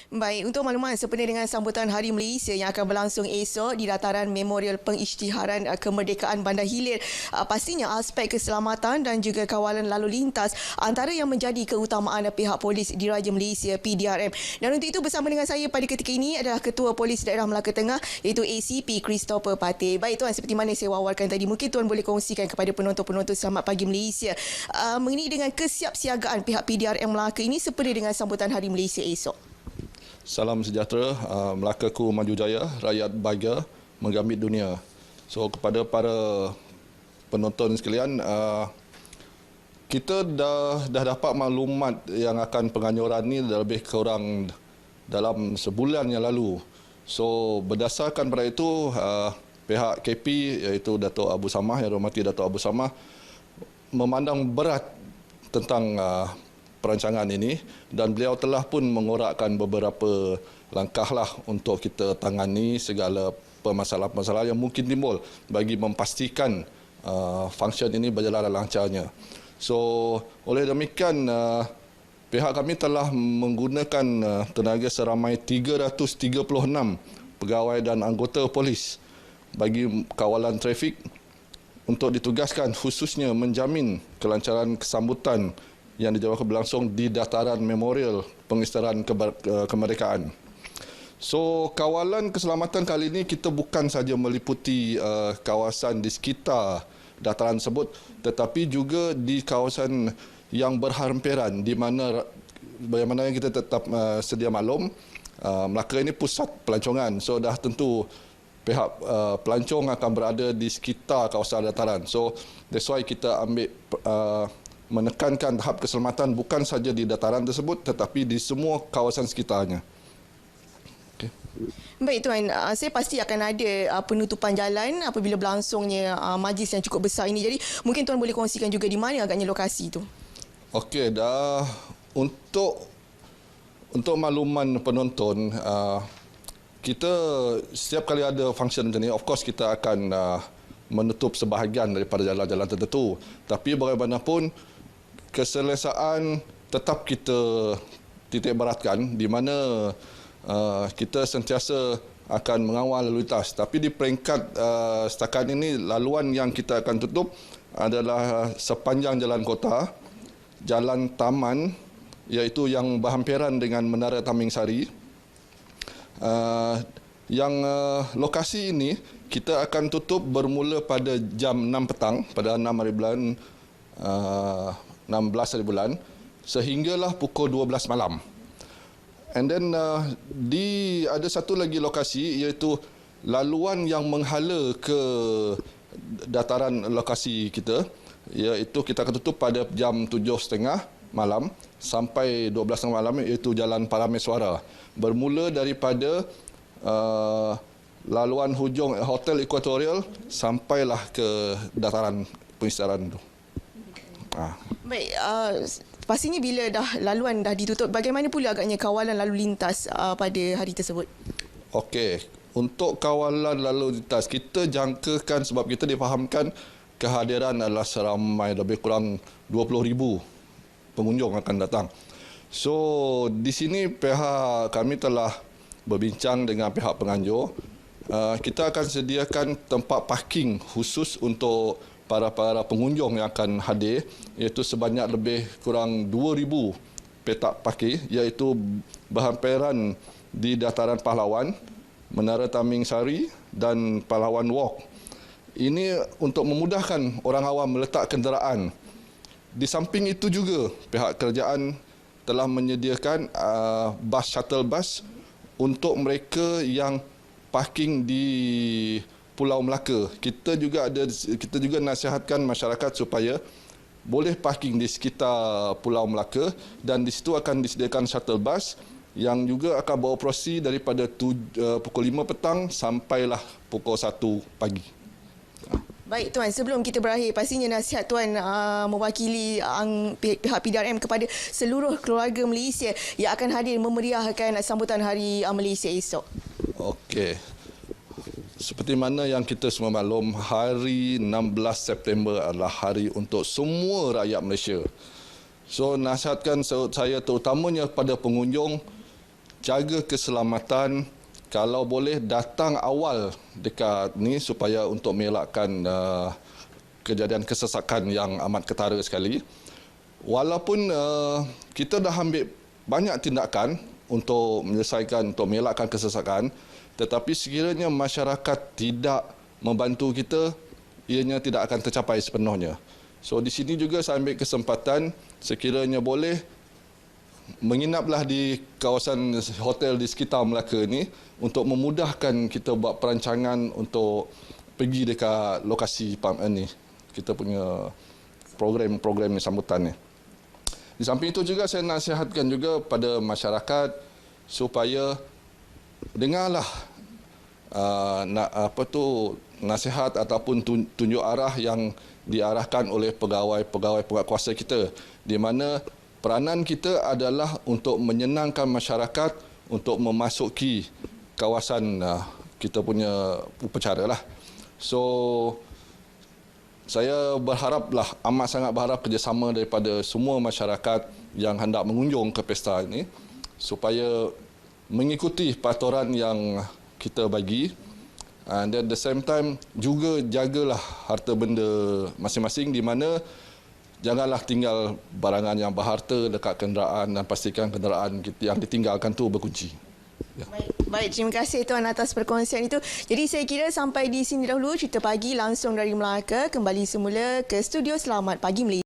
Baik, untuk makluman sempena dengan sambutan Hari Malaysia yang akan berlangsung esok di Dataran Memorial Pengisytiharan Kemerdekaan Bandar Hilir, pastinya aspek keselamatan dan juga kawalan lalu lintas antara yang menjadi keutamaan pihak Polis Diraja Malaysia PDRM. Dan untuk itu bersama dengan saya pada ketika ini adalah Ketua Polis Daerah Melaka Tengah iaitu ACP Christopher Patih. Baik tuan, seperti mana saya wawarkan tadi, mungkin tuan boleh kongsikan kepada penonton-penonton Selamat Pagi Malaysia mengenai dengan kesiapsiagaan pihak PDRM Melaka ini sempena dengan sambutan Hari Malaysia esok. Salam sejahtera, Melakaku Maju Jaya, rakyat bahagia, menggambit dunia. So kepada para penonton sekalian, kita dah dapat maklumat yang akan penganjuran ni lebih kurang dalam sebulan yang lalu. So berdasarkan pada itu, pihak KP iaitu Dato' Abu Samah, yang dihormati Dato' Abu Samah, memandang berat tentang perancangan ini dan beliau telah pun mengorakkan beberapa langkahlah untuk kita tangani segala permasalahan-permasalahan yang mungkin timbul bagi memastikan function ini berjalan lancarnya. So oleh demikian pihak kami telah menggunakan tenaga seramai 336 pegawai dan anggota polis bagi kawalan trafik untuk ditugaskan khususnya menjamin kelancaran kesambutan yang dijadwalkan berlangsung di Dataran Memorial Pengisytiharan Kemerdekaan. So, kawalan keselamatan kali ini kita bukan saja meliputi kawasan di sekitar dataran tersebut, tetapi juga di kawasan yang berhampiran di mana bagaimana yang kita tetap sedia maklum, Melaka ini pusat pelancongan. So, dah tentu pihak pelancong akan berada di sekitar kawasan dataran. So, that's why kita ambil menekankan tahap keselamatan bukan saja di dataran tersebut tetapi di semua kawasan sekitarnya. Okay. Baik tuan, saya pasti akan ada penutupan jalan apabila berlangsungnya majlis yang cukup besar ini. Jadi mungkin tuan boleh kongsikan juga di mana agaknya lokasi itu. Okey, dah untuk makluman penonton, kita setiap kali ada function macam ni, of course kita akan menutup sebahagian daripada jalan-jalan tertentu. Tapi bagaimanapun keselesaan tetap kita titik beratkan di mana kita sentiasa akan mengawal lalu lintas. Tapi di peringkat setakat ini, laluan yang kita akan tutup adalah sepanjang jalan kota, jalan taman iaitu yang berhampiran dengan Menara Taming Sari. Yang lokasi ini kita akan tutup bermula pada jam 6 petang pada 6 hari bulan 16 hari bulan sehinggalah pukul 12 malam. And then ada satu lagi lokasi iaitu laluan yang menghala ke dataran lokasi kita, iaitu kita akan tutup pada jam 7.30 malam sampai 12 malam, iaitu Jalan Parameswara. Bermula daripada laluan hujung Hotel Equatorial sampailah ke dataran pengisytiharan itu. Baik, pastinya bila laluan dah ditutup, bagaimana pula agaknya kawalan lalu lintas pada hari tersebut? Okey, untuk kawalan lalu lintas kita jangkakan sebab kita difahamkan kehadiran adalah seramai lebih kurang 20,000 pengunjung akan datang. So di sini pihak kami telah berbincang dengan pihak penganjur. Kita akan sediakan tempat parking khusus untuk para pengunjung yang akan hadir, iaitu sebanyak lebih kurang 2,000 petak parking, iaitu berhampiran di Dataran Pahlawan, Menara Taming Sari dan Pahlawan Walk. Ini untuk memudahkan orang awam meletak kenderaan. Di samping itu juga pihak kerajaan telah menyediakan bas shuttle bus untuk mereka yang parking di Pulau Melaka. Kita juga nasihatkan masyarakat supaya boleh parking di sekitar Pulau Melaka dan di situ akan disediakan shuttle bus yang juga akan beroperasi daripada pukul 5 petang sampailah pukul 1 pagi. Baik tuan, sebelum kita berakhir, pastinya nasihat tuan mewakili pihak PDRM kepada seluruh keluarga Malaysia yang akan hadir memeriahkan sambutan Hari Malaysia esok. Okey. Seperti mana yang kita semua maklum, hari 16 September adalah hari untuk semua rakyat Malaysia. So, nasihatkan saya terutamanya pada pengunjung, jaga keselamatan, kalau boleh datang awal dekat ni supaya untuk mengelakkan kejadian kesesakan yang amat ketara sekali. Walaupun kita dah ambil banyak tindakan untuk menyelesaikan, untuk mengelakkan kesesakan, tetapi sekiranya masyarakat tidak membantu kita, ianya tidak akan tercapai sepenuhnya. So di sini juga saya ambil kesempatan, sekiranya boleh, menginaplah di kawasan hotel di sekitar Melaka ni untuk memudahkan kita buat perancangan untuk pergi dekat lokasi ni, kita punya program ni, sambutan ni. Di samping itu juga saya nasihatkan juga pada masyarakat supaya dengarlah nasihat ataupun tunjuk arah yang diarahkan oleh pegawai penguatkuasa kita, di mana peranan kita adalah untuk menyenangkan masyarakat untuk memasuki kawasan kita punya upacara lah. So saya berharaplah, amat sangat berharap kerjasama daripada semua masyarakat yang hendak mengunjung ke pesta ini supaya mengikuti peraturan yang kita bagi, and at the same time juga jagalah harta benda masing-masing, di mana janganlah tinggal barangan yang berharta dekat kenderaan dan pastikan kenderaan yang ditinggalkan tu berkunci. Ya. Baik, terima kasih Tuan atas perkongsian itu. Jadi saya kira sampai di sini dahulu cerita pagi langsung dari Melaka. Kembali semula ke studio. Selamat pagi Malaysia.